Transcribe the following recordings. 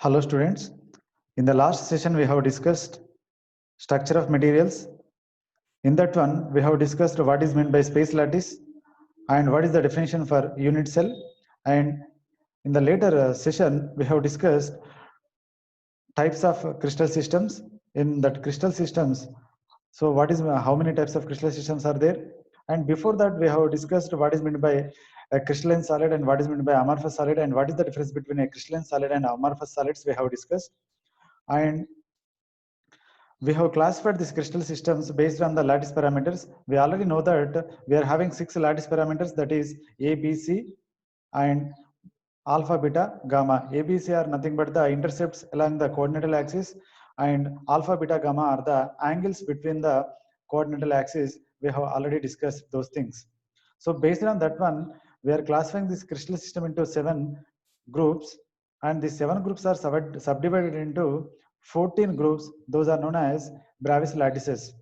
Hello students. In the last session we have discussed structure of materials. In that one we have discussed what is meant by space lattice and what is the definition for unit cell, and in the later session we have discussed types of crystal systems. In that crystal systems, so what is how many types of crystal systems are there, and before that we have discussed what is meant by a crystalline solid and what is meant by amorphous solid and what is the difference between a crystalline solid and amorphous solids we have discussed. And we have classified these crystal systems based on the lattice parameters. We already know that we are having 6 lattice parameters, that is A, B, C and alpha, beta, gamma. A, B, C are nothing but the intercepts along the coordinate axis, and alpha, beta, gamma are the angles between the coordinate axis. We have already discussed those things. So based on that one, we are classifying this crystal system into 7 groups, and these 7 groups are subdivided into 14 groups. Those are known as Bravais lattices.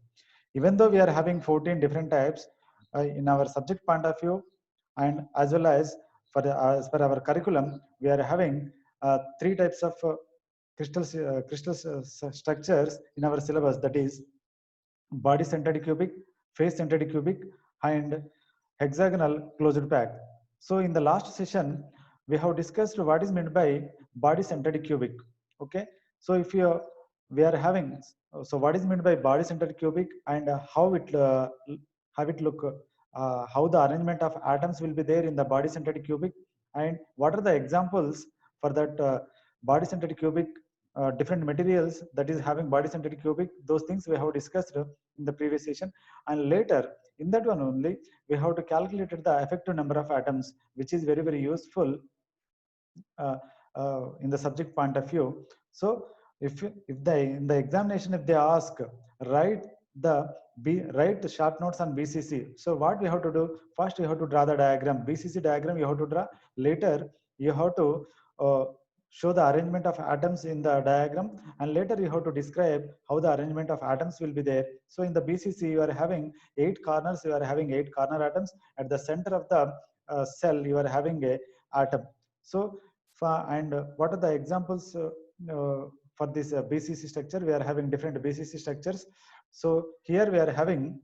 Even though we are having 14 different types in our subject point of view, and as well as as per our curriculum, we are having 3 types of crystal structures in our syllabus, that is body centered cubic, face centered cubic and hexagonal closed pack. So in the last session we have discussed what is meant by body centered cubic. Okay, so if you we are having, so what is meant by body centered cubic and how it look, how the arrangement of atoms will be there in the body centered cubic, and what are the examples for that body centered cubic, different materials that is having body centered cubic. Those things we have discussed in the previous session, and later in that one only we have to calculate the effective number of atoms, which is very useful in the subject point of view. So if in the examination if they ask write write the short notes on BCC, so what we have to do, first you have to draw the diagram, BCC diagram you have to draw. Later you have to show the arrangement of atoms in the diagram, and later you have to describe how the arrangement of atoms will be there. So in the BCC you are having 8 corners, you are having 8 corner atoms. At the center of the cell you are having a atom. So and what are the examples for this BCC structure? We are having different BCC structures. So here we are having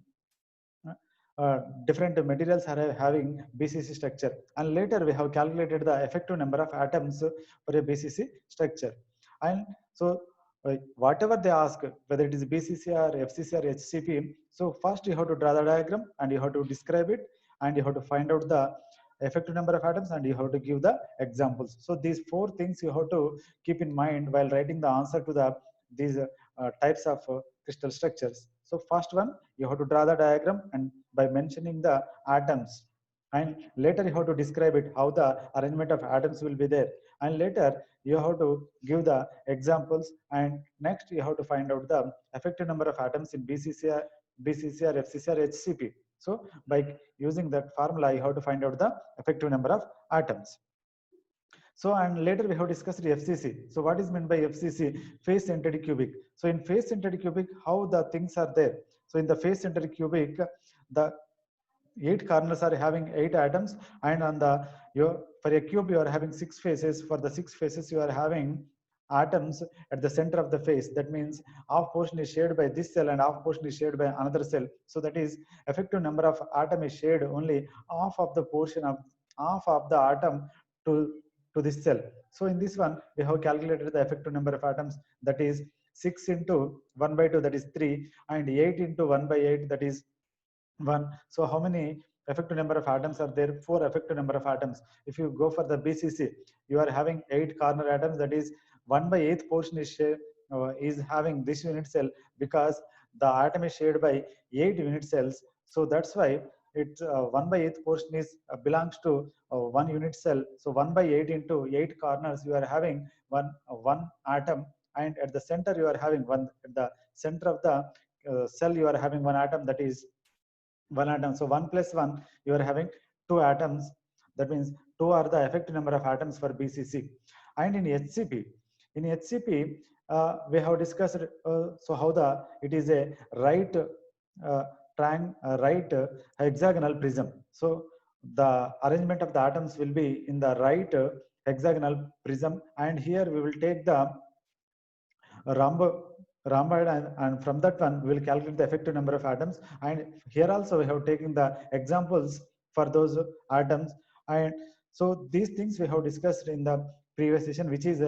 different materials are having BCC structure, and later we have calculated the effective number of atoms for a BCC structure. And so whatever they ask, whether it is BCC or FCC or HCP, so first you have to draw the diagram and you have to describe it, and you have to find out the effective number of atoms, and you have to give the examples. So these 4 things you have to keep in mind while writing the answer to the these types of crystal structures. So first one, you have to draw the diagram and by mentioning the atoms, and later you have to describe it how the arrangement of atoms will be there, and later you have to give the examples, and next you have to find out the effective number of atoms in BCC or FCC or HCP. So by using that formula you have to find out the effective number of atoms. So and later we have discussed the FCC. So what is meant by FCC? Face centered cubic. So in face centered cubic, how the things are there. So in the face centered cubic, the 8 corners are having 8 atoms, and on the for a cube you are having 6 faces. For the 6 faces you are having atoms at the center of the face. That means half portion is shared by this cell and half portion is shared by another cell. So that is effective number of atom is shared only half of the portion of half of the atom to this cell. So in this one we have calculated the effective number of atoms, that is 6 into 1 by 2, that is 3, and 8 into 1 by 8, that is 1. So how many effective number of atoms are there? 4 effective number of atoms. If you go for the BCC, you are having 8 corner atoms, that is 1 by 8th portion is having this unit cell, because the atom is shared by 8 unit cells. So that's why it 1 by 8th portion is belongs to 1 unit cell. So 1 by 8 into 8 corners you are having one atom, and at the center you are having one, at the center of the cell you are having one atom, that is 1 atom. So 1 plus 1 you are having 2 atoms. That means 2 are the effective number of atoms for BCC. And in HCP we have discussed so how the it is a right right hexagonal prism. So the arrangement of the atoms will be in the right hexagonal prism, and here we will take the rhomboid, and from that one we will calculate the effective number of atoms. And here also we have taken the examples for those atoms. And so these things we have discussed in the previous session, which is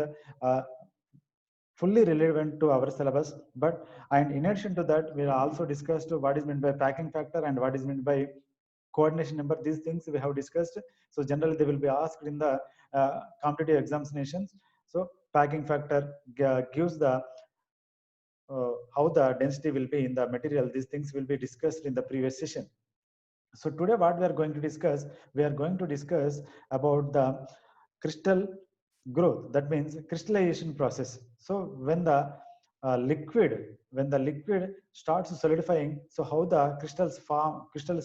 fully relevant to our syllabus. But and in addition to that, we also discussed what is meant by packing factor and what is meant by coordination number. These things we have discussed. So generally they will be asked in the competitive examinations. So packing factor gives the how the density will be in the material. These things will be discussed in the previous session. So today what we are going to discuss, we are going to discuss about the crystal growth, that means crystallization process. So when the liquid starts solidifying, so how the crystals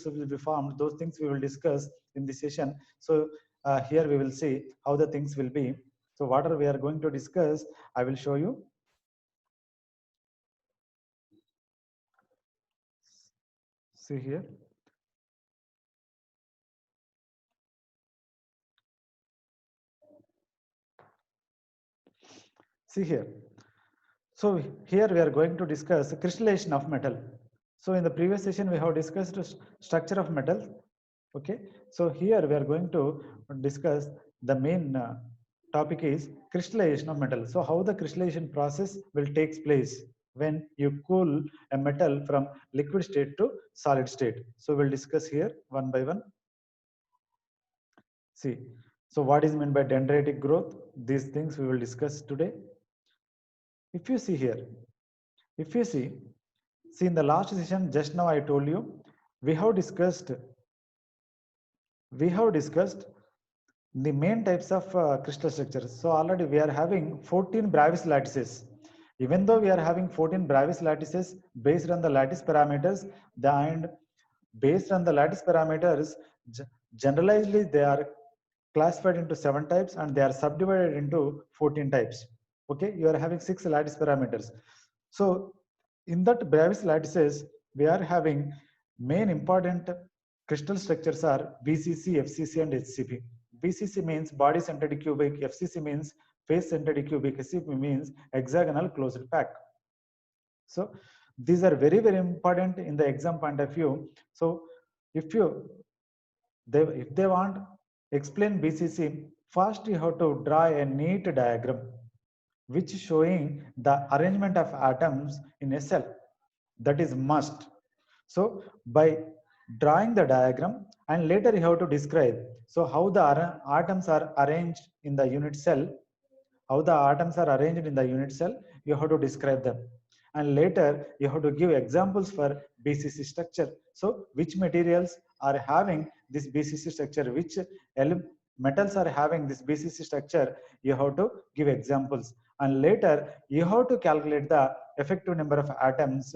will be formed, those things we will discuss in this session. So here we will see how the things will be. So whatever we are going to discuss, I will show you. See here. See here. So here we are going to discuss crystallization of metal. So in the previous session we have discussed structure of metals. Okay. So here we are going to discuss the main topic is crystallization of metal. So how the crystallization process will take place when you cool a metal from liquid state to solid state. So we'll discuss here one by one. See, so what is meant by dendritic growth? These things we will discuss today. If you see here, if you see in the last session, just now I told you, we have discussed the main types of crystal structures. So already we are having 14 Bravais lattices. Even though we are having 14 Bravais lattices based on the lattice parameters, generalizely they are classified into 7 types and they are subdivided into 14 types. Okay, you are having 6 lattice parameters. So in that Bravais lattices, we are having main important crystal structures are BCC, FCC, and HCP. BCC means body centered cubic, FCC means face centered cubic, HCP means hexagonal closed pack. So these are very, very important in the exam point of view. So if they want explain BCC, first you have to draw a neat diagram which showing the arrangement of atoms in a cell. That is must. So by drawing the diagram, and later you have to describe so how the atoms are arranged in the unit cell, you have to describe them, and later you have to give examples for BCC structure. So which materials are having this BCC structure, which metals are having this BCC structure, you have to give examples, and later you have to calculate the effective number of atoms.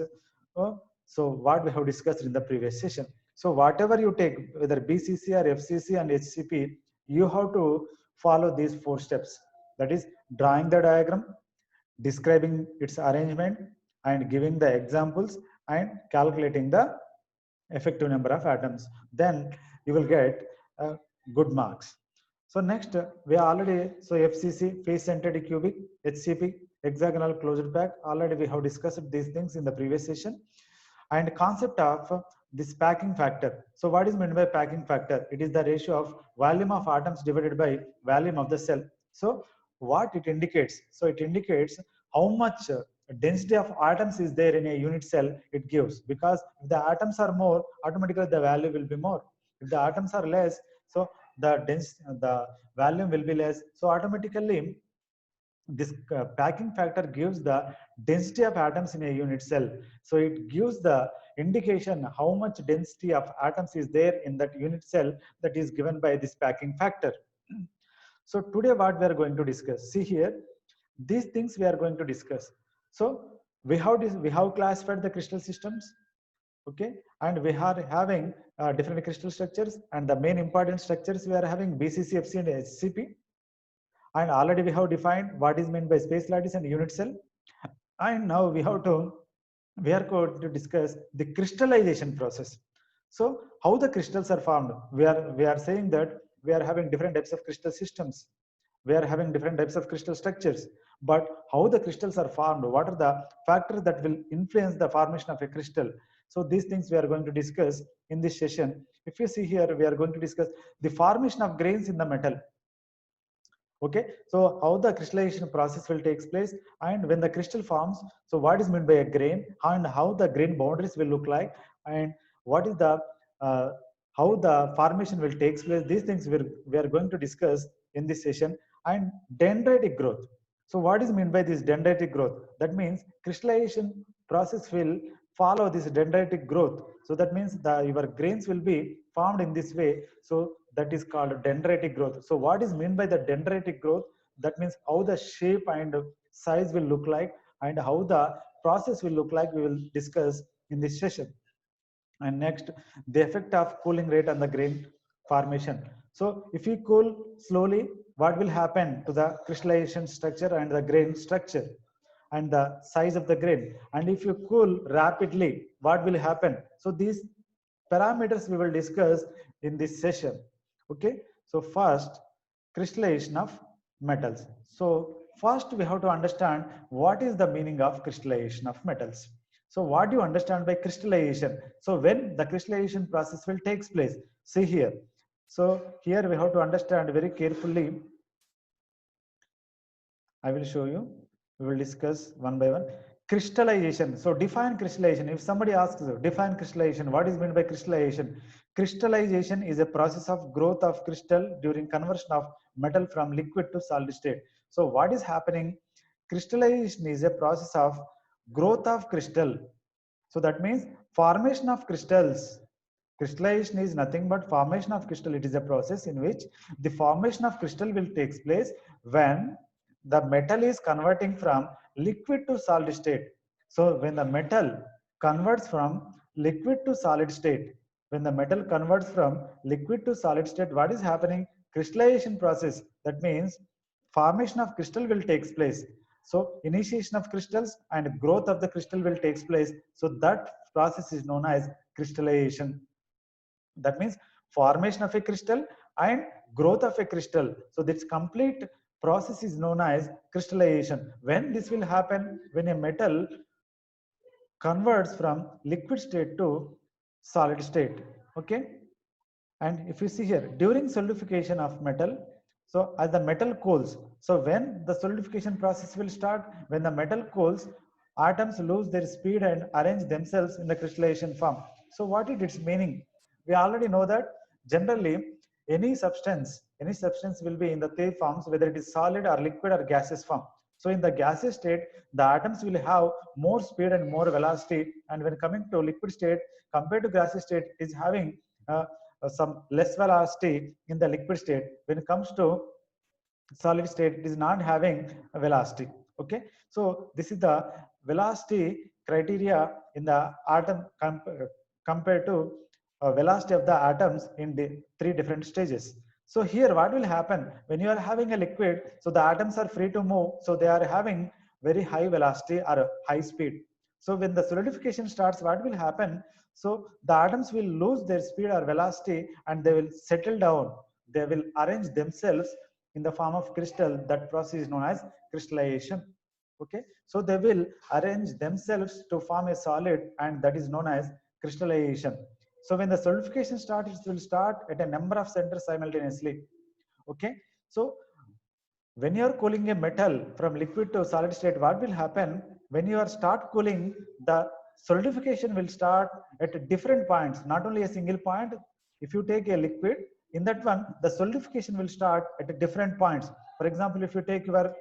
So what we have discussed in the previous session. So whatever you take, whether BCC or FCC and HCP, you have to follow these 4 steps. That is drawing the diagram, describing its arrangement, and giving the examples, and calculating the effective number of atoms. Then you will get good marks. So next we are already, so FCC face centered cubic, HCP hexagonal closed pack, already we have discussed these things in the previous session. And concept of this packing factor. So what is meant by packing factor? It is the ratio of volume of atoms divided by volume of the cell. So what it indicates? So it indicates how much density of atoms is there in a unit cell it gives, because if the atoms are more, automatically the value will be more. If the atoms are less, so the volume will be less. So automatically this packing factor gives the density of atoms in a unit cell. So it gives the indication how much density of atoms is there in that unit cell, that is given by this packing factor. So today what we are going to discuss, see here, these things we are going to discuss. So we have classified the crystal systems, okay, and we are having different crystal structures, and the main important structures we are having BCC, FC, and HCP. And already we have defined what is meant by space lattice and unit cell. And now we are going to discuss the crystallization process. So how the crystals are formed? We are saying that we are having different types of crystal systems. we are having different types of crystal structures, but how the crystals are formed, what are the factors that will influence the formation of a crystal? So these things we are going to discuss in this session. If you see here, we are going to discuss the formation of grains in the metal. Okay, so how the crystallization process will take place, and when the crystal forms, so what is meant by a grain, and how the grain boundaries will look like, and what is the uh, how the formation will take place. These things we are going to discuss in this session. And dendritic growth. So what is meant by this dendritic growth? That means crystallization process will follow this dendritic growth. So that means the your grains will be formed in this way. So that is called dendritic growth. So what is meant by the dendritic growth? That means how the shape and size will look like, and how the process will look like, we will discuss in this session. And next, the effect of cooling rate on the grain formation. So if you cool slowly, what will happen to the crystallization structure and the grain structure and the size of the grain? And if you cool rapidly, what will happen? So these parameters we will discuss in this session. Okay, so first, crystallization of metals. So first we have to understand what is the meaning of crystallization of metals. So what do you understand by crystallization? So when the crystallization process will takes place, see here. So here we have to understand very carefully. I will show you. We will discuss one by one. Crystallization. So define crystallization. If somebody asks you, define crystallization, what is meant by crystallization? Crystallization is a process of growth of crystal during conversion of metal from liquid to solid state. So what is happening? Crystallization is a process of growth of crystal. So that means formation of crystals. Crystallization is nothing but formation of crystal. It is a process in which the formation of crystal will take place when the metal is converting from liquid to solid state. So when the metal converts from liquid to solid state, when the metal converts from liquid to solid state, what is happening? Crystallization process. That means formation of crystal will take place. So initiation of crystals and growth of the crystal will take place. So that process is known as crystallization. That means formation of a crystal and growth of a crystal. So this complete process is known as crystallization. When this will happen? When a metal converts from liquid state to solid state. Okay, and if you see here, during solidification of metal, so as the metal cools, so when the solidification process will start, when the metal cools, atoms lose their speed and arrange themselves in the crystallization form. So what is its meaning? We already know that generally any substance will be in the three forms, whether it is solid or liquid or gaseous form. So in the gaseous state, the atoms will have more speed and more velocity, and when coming to liquid state, compared to gaseous state, is having some less velocity in the liquid state. When it comes to solid state, it is not having a velocity. Okay, so this is the velocity criteria in the atom compared to velocity of the atoms in the three different stages. So here what will happen when you are having a liquid? So the atoms are free to move, so they are having very high velocity or high speed. So when the solidification starts, what will happen? So the atoms will lose their speed or velocity, and they will settle down. They will arrange themselves in the form of crystal. That process is known as crystallization. Okay, so they will arrange themselves to form a solid, and that is known as crystallization. So when the solidification starts, it will start at a number of centers simultaneously. Okay, so when you are cooling a metal from liquid to solid state, what will happen? When you are start cooling, the solidification will start at different points, not only a single point. If you take a liquid, in that one, the solidification will start at different points. For example, if you take your,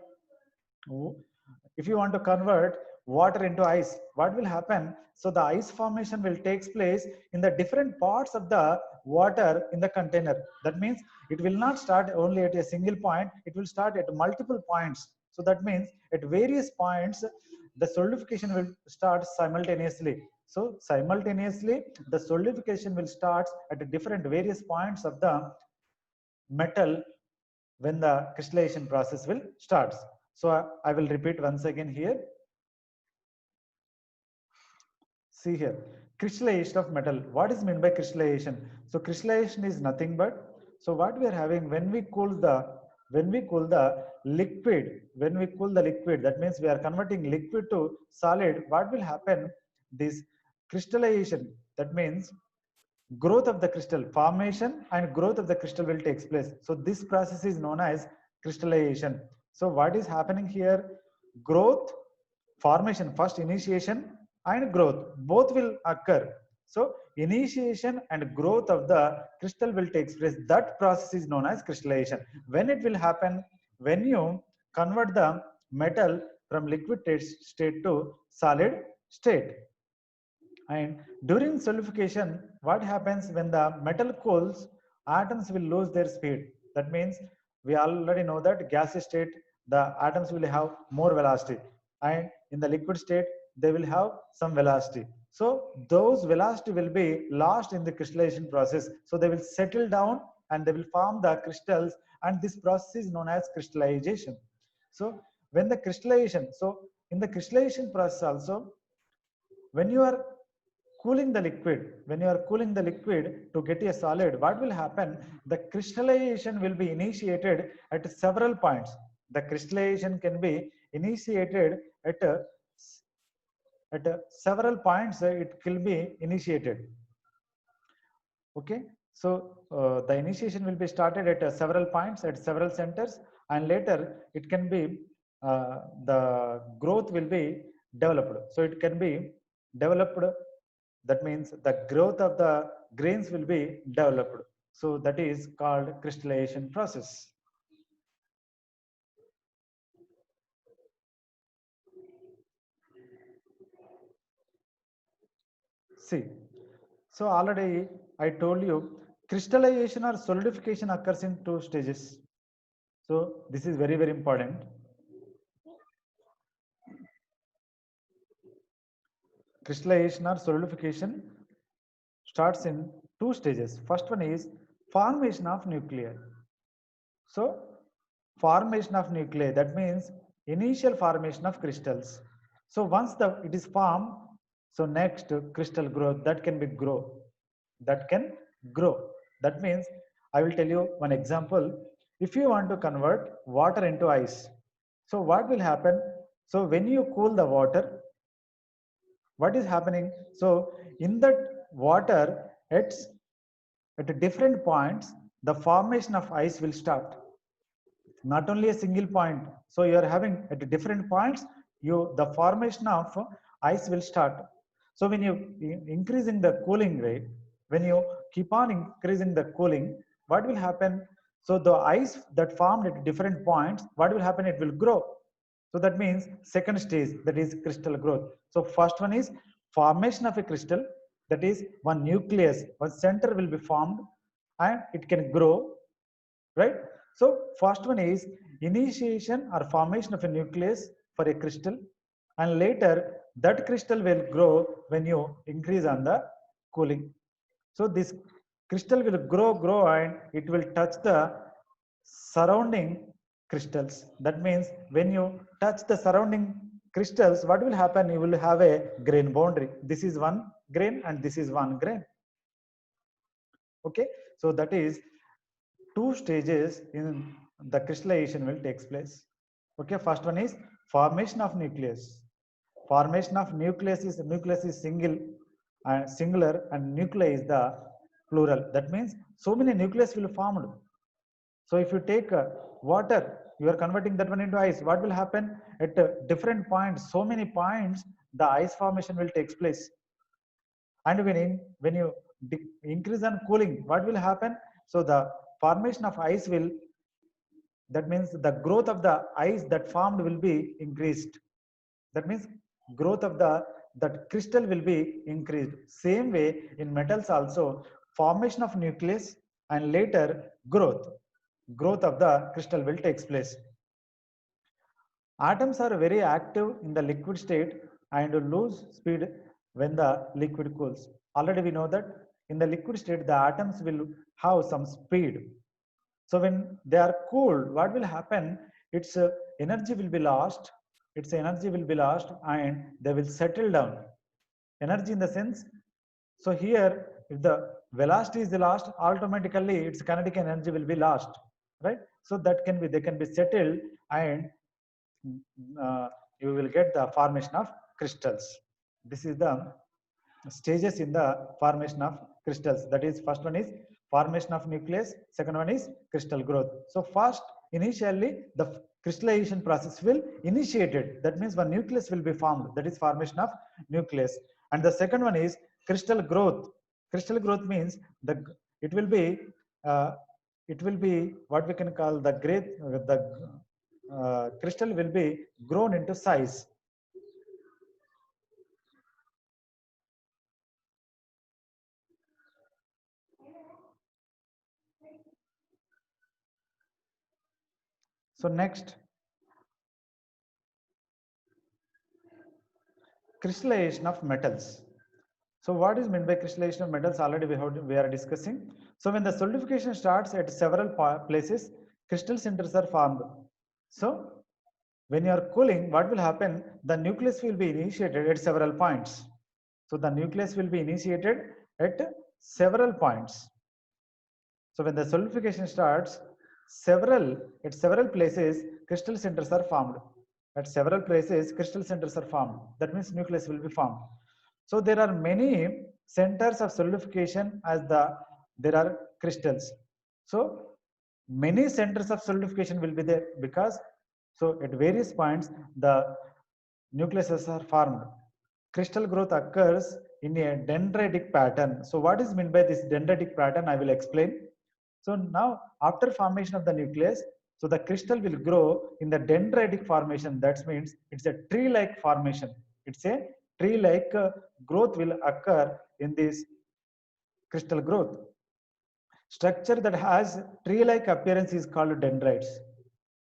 if you want to convert water into ice, what will happen? So the ice formation will take place in the different parts of the water in the container. That means it will not start only at a single point, it will start at multiple points. So that means at various points, the solidification will start simultaneously. So simultaneously, the solidification will start at different various points of the metal when the crystallization process will start. So I will repeat once again here. See here, crystallization of metal. What is meant by crystallization? So crystallization is nothing but, so what we are having when we cool the when we cool the liquid, that means we are converting liquid to solid, what will happen? This crystallization, that means growth of the crystal, formation and growth of the crystal will take place. So this process is known as crystallization. So what is happening here? Growth, formation, first initiation and growth, both will occur. So initiation and growth of the crystal will take place. That process is known as crystallization. When it will happen? When you convert the metal from liquid state to solid state. And during solidification, what happens when the metal cools? Atoms will lose their speed. That means we already know that gaseous state, the atoms will have more velocity, and in the liquid state they will have some velocity. So those velocity will be lost in the crystallization process. So they will settle down and they will form the crystals, and this process is known as crystallization. So when the crystallization, so in the crystallization process also, when you are cooling the liquid, to get a solid, what will happen? The crystallization will be initiated at several points. The crystallization can be initiated at several points. It will be initiated. Okay, so the initiation will be started at several points, at several centers, and later it can be the growth will be developed. So it can be developed, that means the growth of the grains will be developed. So that is called crystallization process. See, so already I told you crystallization or solidification occurs in two stages. So this is very, very important. Crystallization or solidification starts in two stages. First one is formation of nuclei. So formation of nuclei, that means initial formation of crystals. So once it is formed, so next crystal growth, that can grow. That means I will tell you one example. If you want to convert water into ice, so what will happen? So when you cool the water, what is happening? So in that water, at different points, the formation of ice will start. Not only a single point. So you are having at different points, the formation of ice will start. So when you increasing the cooling rate, when you keep on increasing the cooling, what will happen? So the ice that formed at different points, what will happen? It will grow. So that means second stage, that is crystal growth. So first one is formation of a crystal, that is one nucleus, one center will be formed and it can grow, right? So first one is initiation or formation of a nucleus for a crystal, and later that crystal will grow when you increase on the cooling. So this crystal will grow and it will touch the surrounding crystals. That means when you touch the surrounding crystals, what will happen? You will have a grain boundary. This is one grain and this is one grain. Okay, so that is two stages in the crystallization will take place. Okay, first one is formation of nucleus. Formation of nucleus is singular, and nuclei is the plural. That means so many nucleus will formed. So if you take water, you are converting that one into ice. What will happen at different points? So many points, the ice formation will take place. And when you increase on cooling, what will happen? So the formation of ice will, that means the growth of the ice that formed will be increased. That means growth of that crystal will be increased. Same way in metals also, formation of nucleus and later growth of the crystal will take place. Atoms are very active in the liquid state and lose speed when the liquid cools. Already we know that in the liquid state, the atoms will have some speed. So when they are cooled, what will happen? Its energy will be lost. And they will settle down. Energy in the sense, so here if the velocity is lost, automatically its kinetic energy will be lost, right? So that can be, they can be settled, and you will get the formation of crystals. This is the stages in the formation of crystals. That is, first one is formation of nucleus, second one is crystal growth. So first, initially the crystallization process will initiated. That means one nucleus will be formed. That is formation of nucleus. And the second one is crystal growth. Crystal growth means the it will be uh, what we can call the great the crystal will be grown into size. So next, crystallization of metals. So what is meant by crystallization of metals? Already we are discussing. So when the solidification starts at several places, crystal centers are formed. So when you are cooling, what will happen? The nucleus will be initiated at several points. So the nucleus will be initiated at several points. So when the solidification starts, at several places, crystal centers are formed. At several places, crystal centers are formed. That means nucleus will be formed. So there are many centers of solidification as there are crystals. So many centers of solidification will be there, because so at various points the nucleuses are formed. Crystal growth occurs in a dendritic pattern. So what is meant by this dendritic pattern? I will explain. So now after formation of the nucleus, so the crystal will grow in the dendritic formation. That means it's a tree-like formation. It's a tree-like growth will occur in this crystal growth. Structure that has tree-like appearance is called dendrites.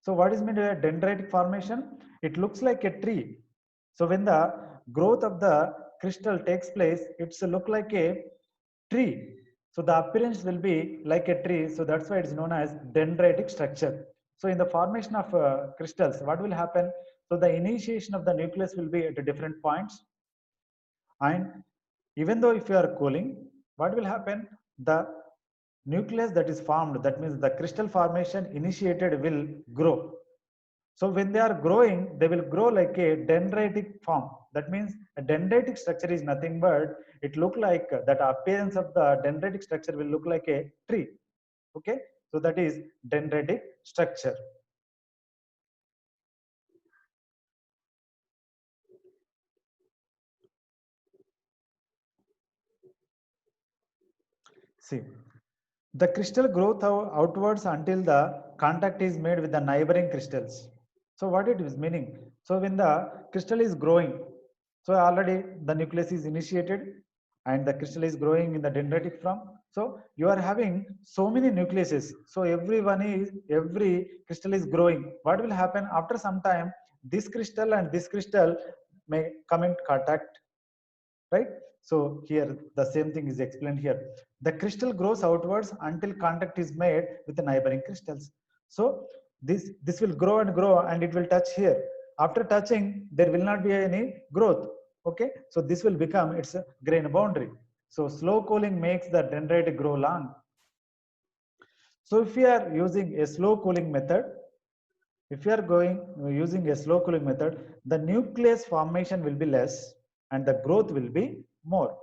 So what is meant by a dendritic formation? It looks like a tree. So when the growth of the crystal takes place, it's look like a tree. So the appearance will be like a tree. So that's why it's known as dendritic structure. So in the formation of crystals, what will happen? So the initiation of the nucleus will be at different points. And even though if you are cooling, what will happen? The nucleus that is formed, that means the crystal formation initiated, will grow. So when they are growing, they will grow like a dendritic form. That means a dendritic structure is nothing but it look like that appearance of the dendritic structure will look like a tree. Okay, so that is dendritic structure. See, the crystal growth outwards until the contact is made with the neighboring crystals. So what it is meaning? So when the crystal is growing, so already the nucleus is initiated and the crystal is growing in the dendritic form. So you are having so many nucleuses. So every crystal is growing. What will happen after some time? This crystal and this crystal may come in contact, right? So here the same thing is explained here. The crystal grows outwards until contact is made with the neighboring crystals. So this will grow and grow and it will touch here. After touching, there will not be any growth. Okay, so this will become its grain boundary. So slow cooling makes the dendrite grow long. So if we are using a slow cooling method, if you are using a slow cooling method, the nucleus formation will be less and the growth will be more.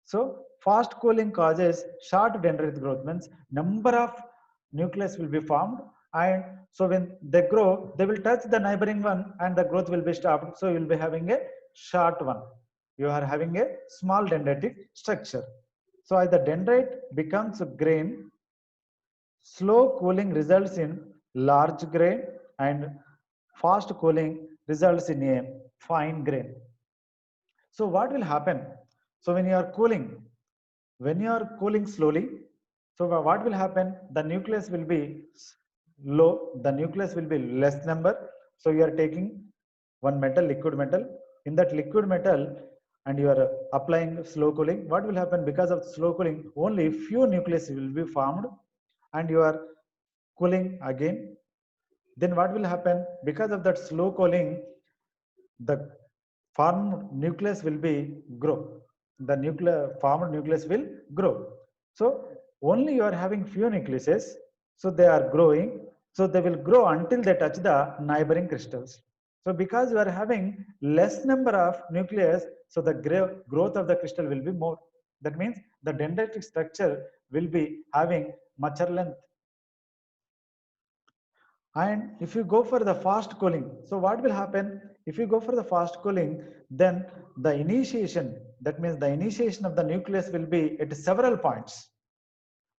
So fast cooling causes short dendrite growth, means number of nucleus will be formed, and so when they grow, they will touch the neighboring one and the growth will be stopped. So you will be having a short one. You are having a small dendritic structure. So as the dendrite becomes a grain, slow cooling results in large grain and fast cooling results in a fine grain. So what will happen? So when you are cooling slowly, so what will happen? The nucleus will be low, the nucleus will be less number. So you are taking one metal, liquid metal. In that liquid metal, and you are applying slow cooling. What will happen? Because of slow cooling, only few nucleus will be formed, and you are cooling again. Then what will happen? Because of that slow cooling, the formed nucleus will be grow. The formed nucleus will grow. So only you are having few nucleuses, so they are growing. So they will grow until they touch the neighboring crystals. So because you are having less number of nucleus, so the growth of the crystal will be more. That means the dendritic structure will be having much length. And if you go for the fast cooling, so what will happen? If you go for the fast cooling, then the initiation, that means the initiation of the nucleus will be at several points.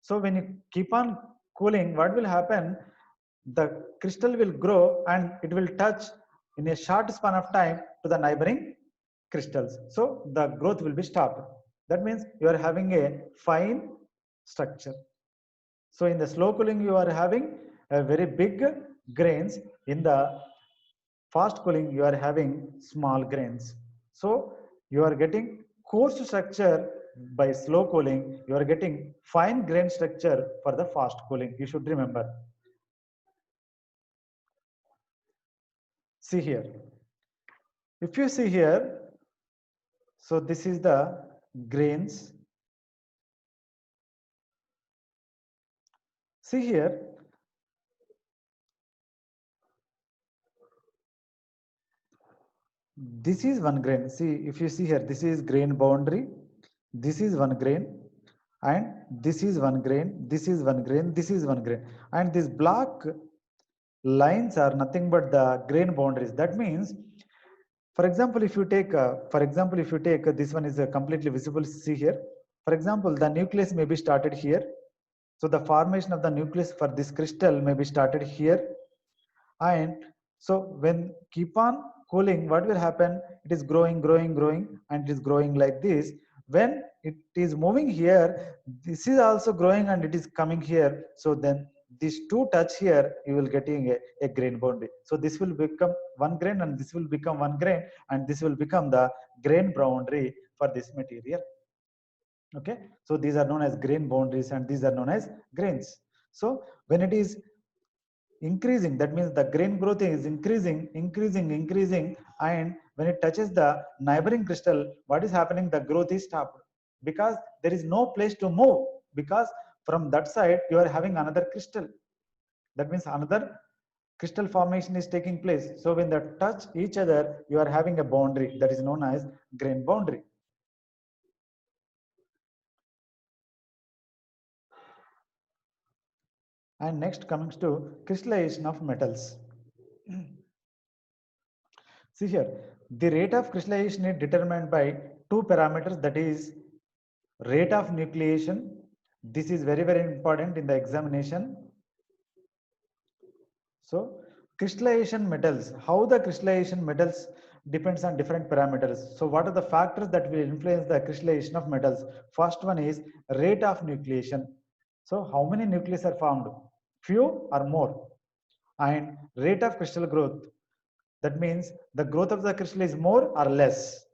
So when you keep on cooling, what will happen? The crystal will grow and it will touch in a short span of time to the neighboring crystals. So the growth will be stopped. That means you are having a fine structure. So in the slow cooling, you are having a very big grains. In the fast cooling, you are having small grains. So you are getting coarse structure by slow cooling. You are getting fine grain structure for the fast cooling. You should remember. See here. If you see here, so this is the grains. See here, this is one grain. See, if you see here, this is grain boundary, this is one grain, and this is one grain, this is one grain, this is one grain, and these black lines are nothing but the grain boundaries. That means, for example, if you take this one is completely visible. See here, for example, the nucleus may be started here. So the formation of the nucleus for this crystal may be started here, and so when keep on cooling, what will happen? It is growing, and it is growing like this. When it is moving here, this is also growing and it is coming here. So then these two touch here, you will getting a grain boundary. So this will become one grain and this will become one grain, and this will become the grain boundary for this material. Okay, so these are known as grain boundaries and these are known as grains. So when it is increasing, that means the grain growth is increasing, and when it touches the neighboring crystal, what is happening? The growth is stopped because there is no place to move, because from that side you are having another crystal. That means another crystal formation is taking place. So when they touch each other, you are having a boundary that is known as grain boundary. And next comes to crystallization of metals. See here, the rate of crystallization is determined by two parameters, that is rate of nucleation. This is very, very important in the examination. So crystallization metals, how the crystallization metals depends on different parameters. So what are the factors that will influence the crystallization of metals? First one is rate of nucleation. So how many nucleus are formed? Few or more? And rate of crystal growth. That means the growth of the crystal is more or less.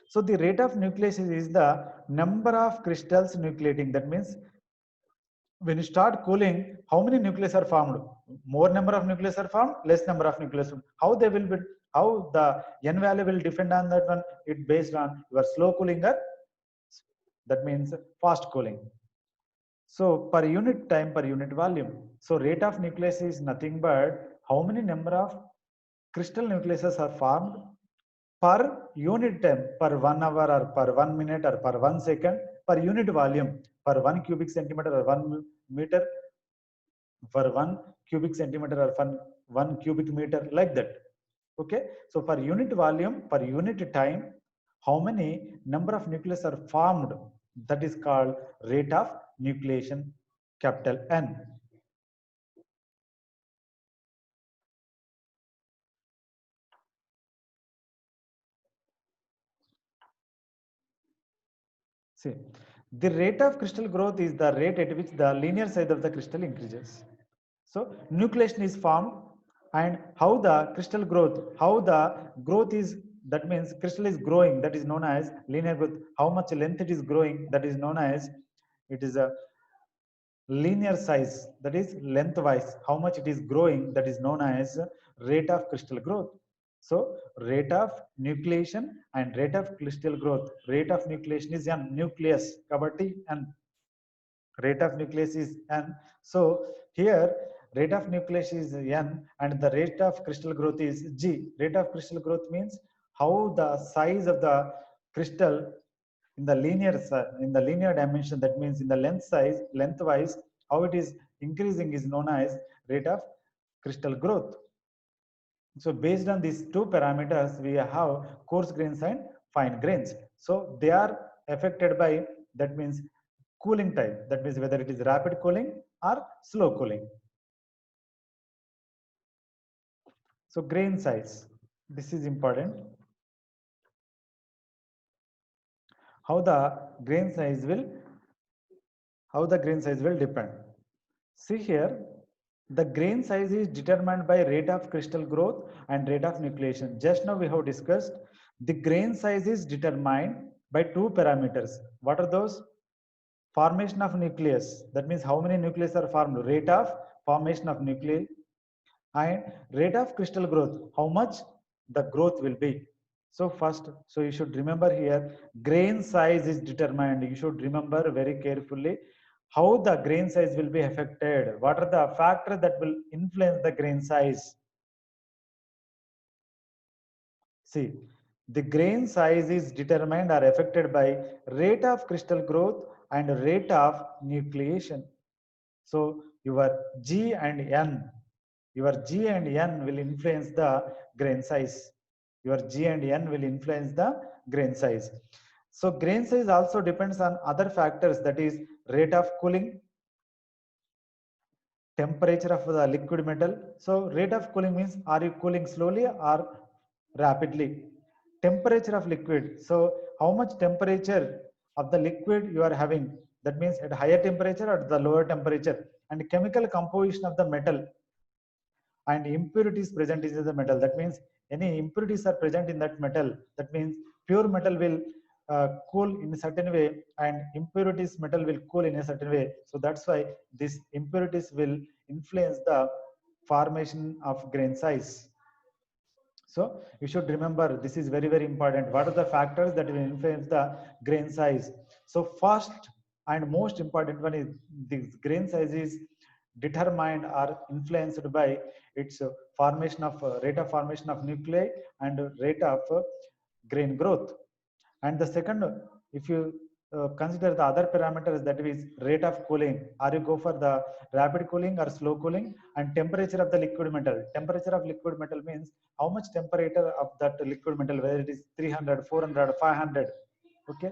So the rate of nucleation is the number of crystals nucleating. That means when you start cooling, how many nucleus are formed? More number of nucleus are formed, less number of nucleus. How they will be, how the n value will depend on that one? It based on your slow cooling or that means fast cooling. So per unit time, per unit volume. So rate of nucleus is nothing but how many number of crystal nucleuses are formed per unit time, per 1 hour or per 1 minute or per 1 second, per unit volume, per 1 cubic centimeter or 1 meter, for 1 cubic centimeter or 1 cubic meter, like that. Okay, so per unit volume, per unit time, how many number of nucleus are formed? That is called rate of nucleation, capital N. See, the rate of crystal growth is the rate at which the linear size of the crystal increases. So nucleation is formed, and how the crystal growth, how the growth is, that means crystal is growing, that is known as linear growth. How much length it is growing, that is known as, it is a linear size, that is lengthwise. How much it is growing, that is known as rate of crystal growth. So rate of nucleation and rate of crystal growth. Rate of nucleation is n, nucleus kabatti, and rate of nucleus is n. So here rate of nucleation is n, and the rate of crystal growth is g. Rate of crystal growth means how the size of the crystal in the linear dimension, that means in the lengthwise, how it is increasing is known as rate of crystal growth. So based on these two parameters, we have coarse grains and fine grains. So they are affected by, that means cooling time, that means whether it is rapid cooling or slow cooling. So grain size, this is important. How the grain size will depend. See here, the grain size is determined by rate of crystal growth and rate of nucleation. Just now we have discussed the grain size is determined by two parameters. What are those? Formation of nucleus, that means how many nucleus are formed, rate of formation of nuclei, and rate of crystal growth, how much the growth will be. So first, so you should remember here, grain size is determined. You should remember very carefully how the grain size will be affected. What are the factors that will influence the grain size? See, the grain size is determined or affected by rate of crystal growth and rate of nucleation. So your G and N will influence the grain size. Your G and N will influence the grain size. So grain size also depends on other factors, that is rate of cooling, temperature of the liquid metal. So rate of cooling means, are you cooling slowly or rapidly? Temperature of liquid. So how much temperature of the liquid you are having? That means at higher temperature or the lower temperature. And chemical composition of the metal and impurities present in the metal. That means any impurities are present in that metal. That means pure metal will cool in a certain way, and impurities metal will cool in a certain way. So that's why these impurities will influence the formation of grain size. So you should remember, this is very, very important. What are the factors that will influence the grain size? So first and most important one is this grain size is determined or influenced by its formation of rate of formation of nuclei and rate of grain growth. And the second, if you consider the other parameters, that is rate of cooling, are you go for the rapid cooling or slow cooling, and temperature of the liquid metal. Temperature of liquid metal means how much temperature of that liquid metal, whether it is 300, 400, 500. Okay.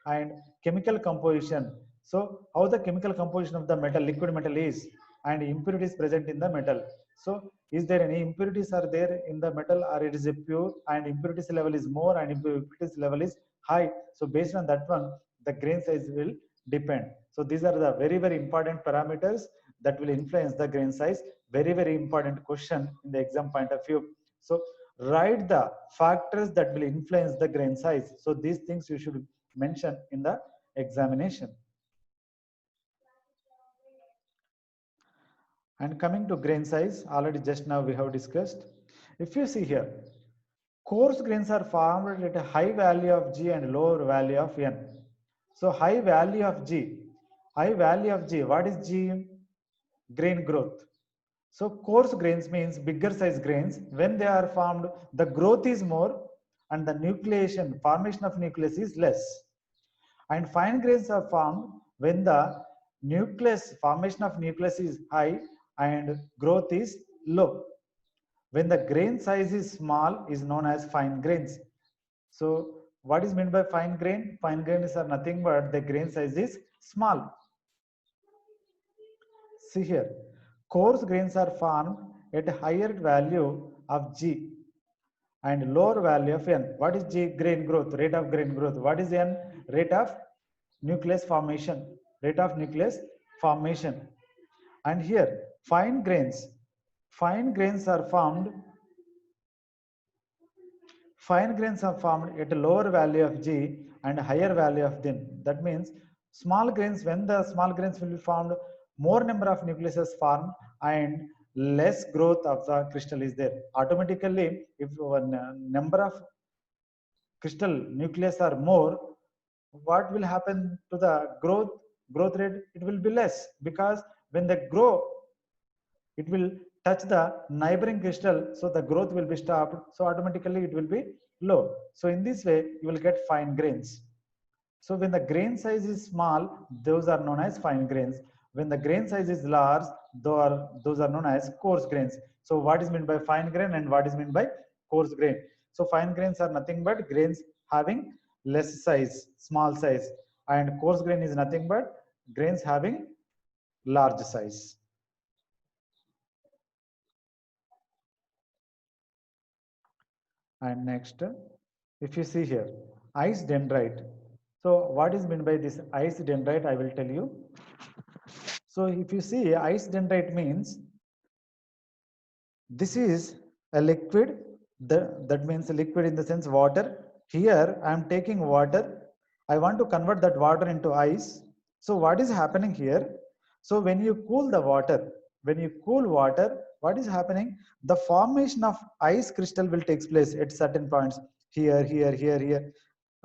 And chemical composition. So how the chemical composition of the metal, liquid metal is, and impurities present in the metal. So is there any impurities are there in the metal, or it is a pure, and impurities level is more and impurities level is high? So based on that one, the grain size will depend. So these are the very, very important parameters that will influence the grain size. Very, very important question in the exam point of view. So write the factors that will influence the grain size. So these things you should mention in the examination. And coming to grain size, already just now we have discussed. If you see here, coarse grains are formed at a high value of G and lower value of N. So high value of G, what is G? Grain growth. So coarse grains means bigger size grains. When they are formed, the growth is more and the nucleation, formation of nucleus is less. And fine grains are formed when the nucleus, formation of nucleus is high and growth is low. When the grain size is small, is known as fine grains. So what is meant by fine grain? Fine grains are nothing but the grain size is small. See here, coarse grains are formed at a higher value of G and lower value of N. What is G? Grain growth, rate of grain growth. What is N? Rate of nucleus formation, rate of nucleus formation. And here fine grains are formed at a lower value of G and higher value of N. That means small grains, when the small grains will be formed, more number of nucleuses formed and less growth of the crystal is there. Automatically, if one number of crystal nucleus are more, what will happen to the growth rate? It will be less, because when they grow, it will touch the neighboring crystal, so the growth will be stopped, so automatically it will be low. So in this way you will get fine grains. So when the grain size is small, those are known as fine grains. When the grain size is large, those are known as coarse grains. So what is meant by fine grain and what is meant by coarse grain? So fine grains are nothing but grains having less size, small size, and coarse grain is nothing but grains having large size. And next, if you see here, ice dendrite. So what is meant by this ice dendrite, I will tell you. So if you see, ice dendrite means this is a liquid, that means a liquid in the sense water. Here I am taking water. I want to convert that water into ice. So what is happening here? So when you cool the water, what is happening? The formation of ice crystal will take place at certain points. Here, here, here, here.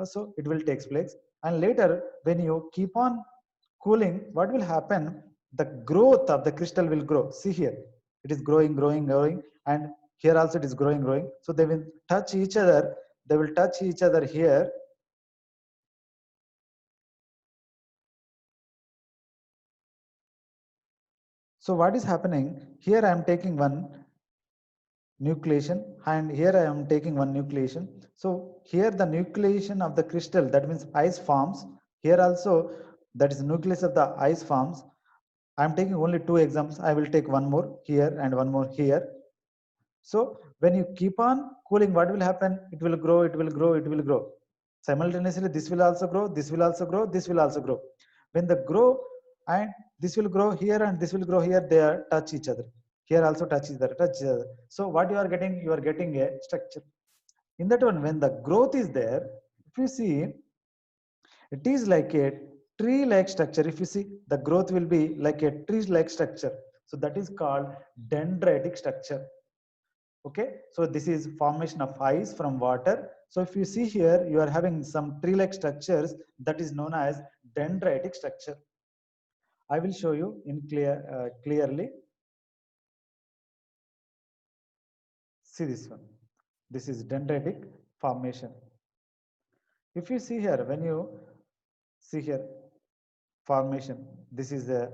So it will take place. And later, when you keep on cooling, what will happen? The growth of the crystal will grow. See here, it is growing, growing, growing, and here also it is growing, growing. So they will touch each other. They will touch each other here. So what is happening? Here I am taking one nucleation and here I am taking one nucleation. So here the nucleation of the crystal, that means ice forms. Here also, that is nucleus of the ice forms. I am taking only two examples. I will take one more here and one more here. So when you keep on cooling, what will happen? It will grow, it will grow, it will grow. Simultaneously, this will also grow, this will also grow, this will also grow. When the grow and this will grow here and this will grow here, they are touch each other. Here also touch each other, touch each other. So what you are getting a structure. In that one, when the growth is there, if you see, it is like a tree-like structure. If you see, the growth will be like a tree-like structure. So that is called dendritic structure. Okay, so this is formation of ice from water. So if you see here, you are having some tree-like structures, that is known as dendritic structure. I will show you in clearly. See this one. This is dendritic formation. If you see here, when you see here formation, this is the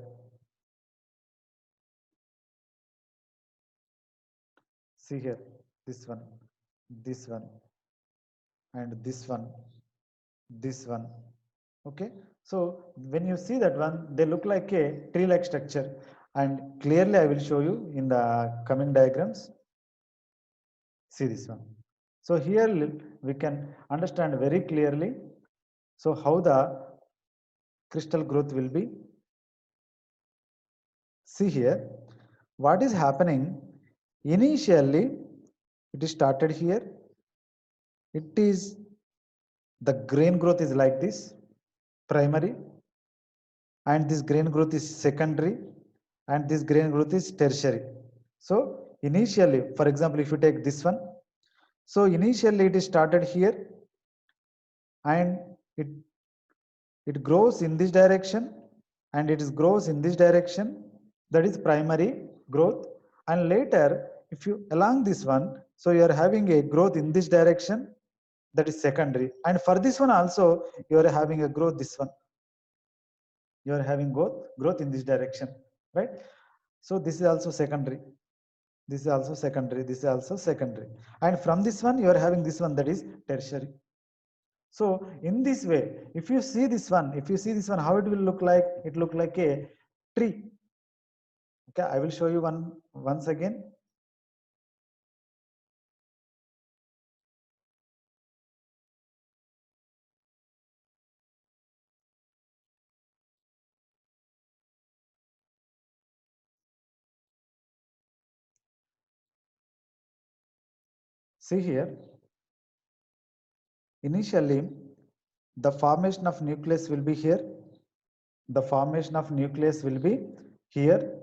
see here, this one, and this one. Okay, so when you see that one, they look like a tree-like structure, and clearly I will show you in the coming diagrams. See this one. So here we can understand very clearly. So how the crystal growth will be. See here, what is happening? Initially, it is started here. It is the grain growth is like this, primary, and this grain growth is secondary, and this grain growth is tertiary. So initially, for example, if you take this one, so initially it is started here, and it grows in this direction, and it is grows in this direction. That is primary growth. And later, if you along this one, so you are having a growth in this direction, that is secondary. And for this one also, you are having a growth this one. You are having growth in this direction, right? So this is also secondary. This is also secondary. This is also secondary. And from this one, you are having this one, that is tertiary. So in this way, if you see this one, how it will look like? It look like a tree. Okay, I will show you once again. See here, initially, the formation of nucleus will be here. The formation of nucleus will be here,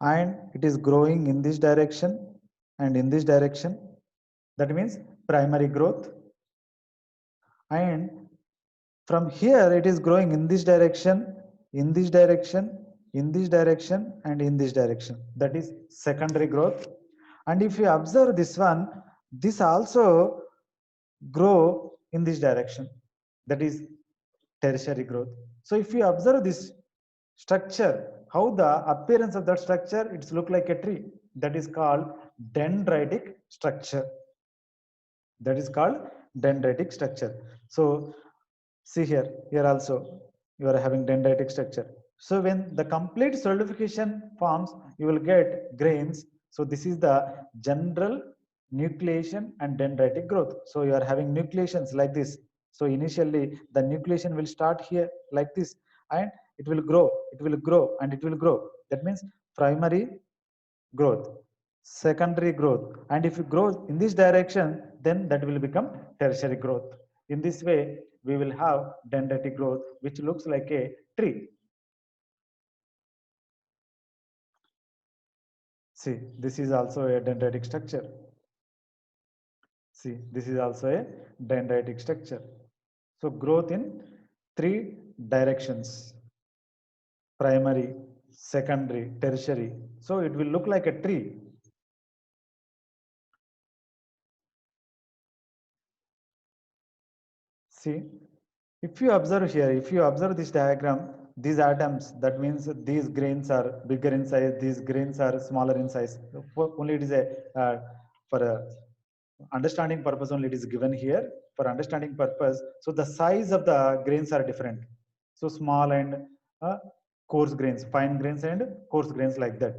and it is growing in this direction and in this direction. That means primary growth. And from here, it is growing in this direction, in this direction and in this direction. That is secondary growth. And if you observe this one, this also grow in this direction. That is tertiary growth. So if you observe this structure, how the appearance of that structure, it's look like a tree. That is called dendritic structure. That is called dendritic structure. So see here also you are having dendritic structure. So when the complete solidification forms, you will get grains. So this is the general nucleation and dendritic growth. So you are having nucleations like this. So initially the nucleation will start here like this, and it will grow, and it will grow. That means primary growth, secondary growth, and if you grow in this direction, then that will become tertiary growth. In this way, we will have dendritic growth, which looks like a tree. See, this is also a dendritic structure. See, this is also a dendritic structure. So growth in three directions: primary, secondary, tertiary. So it will look like a tree. See, if you observe here, if you observe this diagram, these atoms, that means these grains are bigger in size, these grains are smaller in size. Only it is a for a understanding purpose only it is given here for understanding purpose. So the size of the grains are different. So small and coarse grains, fine grains and coarse grains, like that.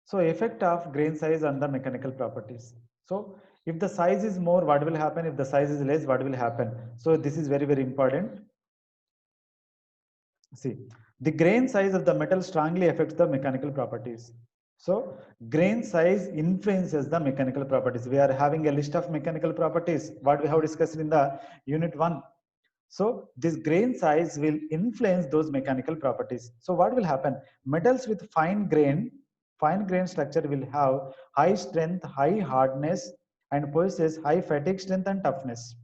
So effect of grain size on the mechanical properties. So if the size is more, what will happen? If the size is less, what will happen? So this is very, very important. See, the grain size of the metal strongly affects the mechanical properties. So grain size influences the mechanical properties. We are having a list of mechanical properties, what we have discussed in the unit 1. So this grain size will influence those mechanical properties. So what will happen? Metals with fine grain structure will have high strength, high hardness, and possess high fatigue strength and toughness.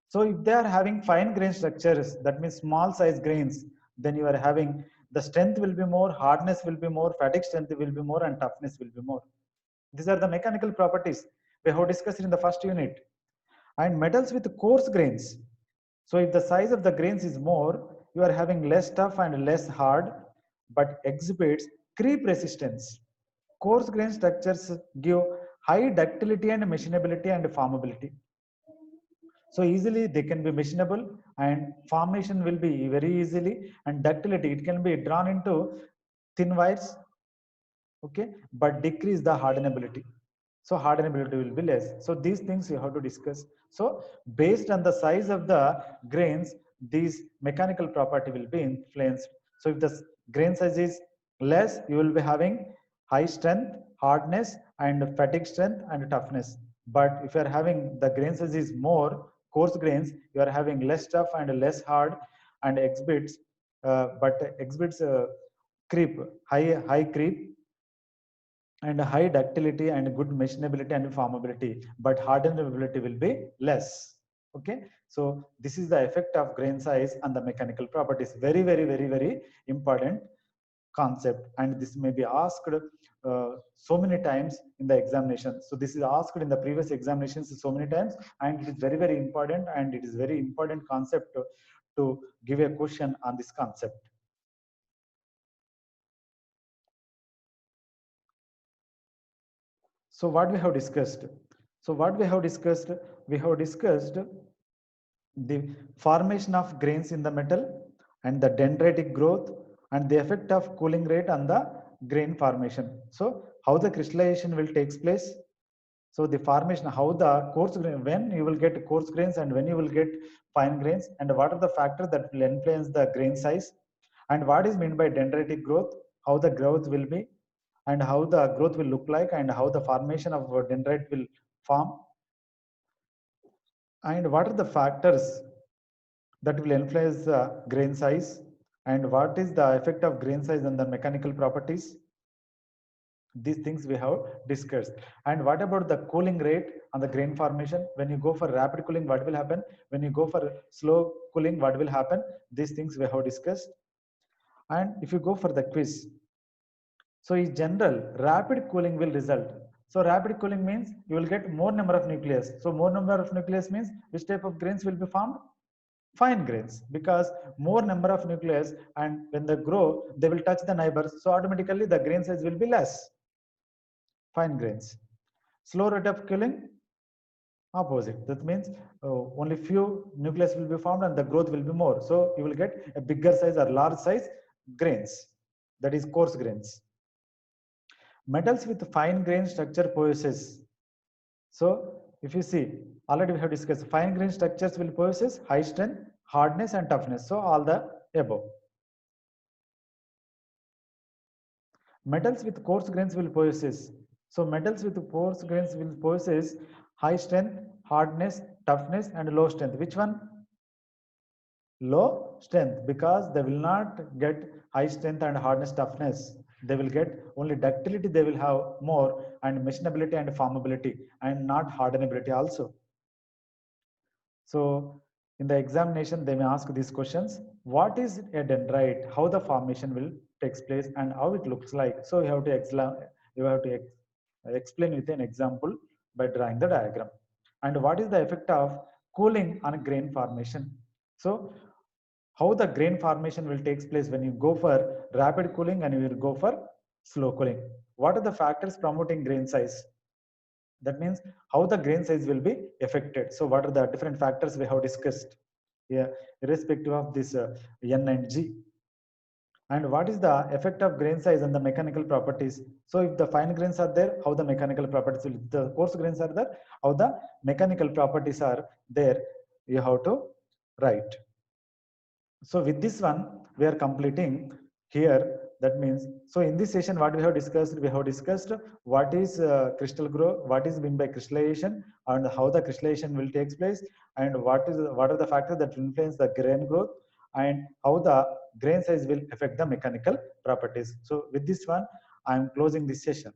So if they are having fine grain structures, that means small size grains, then you are having the strength will be more, hardness will be more, fatigue strength will be more, and toughness will be more. These are the mechanical properties we have discussed in the first unit. And metals with coarse grains. So if the size of the grains is more, you are having less tough and less hard, but exhibits creep resistance. Coarse grain structures give high ductility and machinability and formability. So easily they can be machinable, and formation will be very easily, and ductility, it can be drawn into thin wires, okay, but decrease the hardenability. So hardenability will be less. So these things you have to discuss. So based on the size of the grains, these mechanical property will be influenced. So if the grain size is less, you will be having high strength, hardness, and fatigue strength and toughness. But if you are having the grain size is more, coarse grains, you are having less tough and less hard, and exhibits creep, high creep, and high ductility and good machinability and formability, but hardenability will be less. Okay, so this is the effect of grain size on the mechanical properties. Very, very, very, very important concept, and this may be asked so many times in the examination. So this is asked in the previous examinations so many times, and it is very, very important, and it is very important concept to give a question on this concept. So what we have discussed? So what we have discussed? We have discussed the formation of grains in the metal and the dendritic growth and the effect of cooling rate on the grain formation. So how the crystallization will takes place. So the formation, how the coarse grain, when you will get coarse grains and when you will get fine grains, and what are the factors that will influence the grain size, and what is meant by dendritic growth, how the growth will be, and how the growth will look like, and how the formation of dendrite will form, and what are the factors that will influence the grain size, and what is the effect of grain size on the mechanical properties. These things we have discussed. And what about the cooling rate on the grain formation? When you go for rapid cooling, what will happen? When you go for slow cooling, what will happen? These things we have discussed. And if you go for the quiz, so in general, rapid cooling will result. So rapid cooling means you will get more number of nucleus. So more number of nucleus means which type of grains will be formed? Fine grains, because more number of nucleus, and when they grow, they will touch the neighbors. So automatically the grain size will be less. Fine grains. Slow rate of cooling, opposite. That means only few nucleus will be formed and the growth will be more. So you will get a bigger size or large size grains. That is coarse grains. Metals with fine grain structure possess. So if you see, already we have discussed, fine grain structures will possess high strength, hardness and toughness. So all the above. Metals with coarse grains will possess. So metals with coarse grains will possess high strength, hardness, toughness and low strength. Which one? Low strength, because they will not get high strength and hardness, toughness. They will get only ductility, they will have more, and machinability and formability, and not hardenability also. So in the examination, they may ask these questions: what is a dendrite, how the formation will takes place and how it looks like. So you have to explain with an example by drawing the diagram. And what is the effect of cooling on grain formation? So how the grain formation will take place when you go for rapid cooling and you will go for slow cooling. What are the factors promoting grain size? That means how the grain size will be affected. So what are the different factors we have discussed? Yeah, irrespective of this N and G. And what is the effect of grain size on the mechanical properties? So if the fine grains are there, how the mechanical properties will, if the coarse grains are there, how the mechanical properties are there, you have to write. So with this one, we are completing here. That means, so in this session, what we have discussed what is crystal growth, what is meant by crystallization, and how the crystallization will take place, and what are the factors that influence the grain growth, and how the grain size will affect the mechanical properties. So with this one, I am closing this session.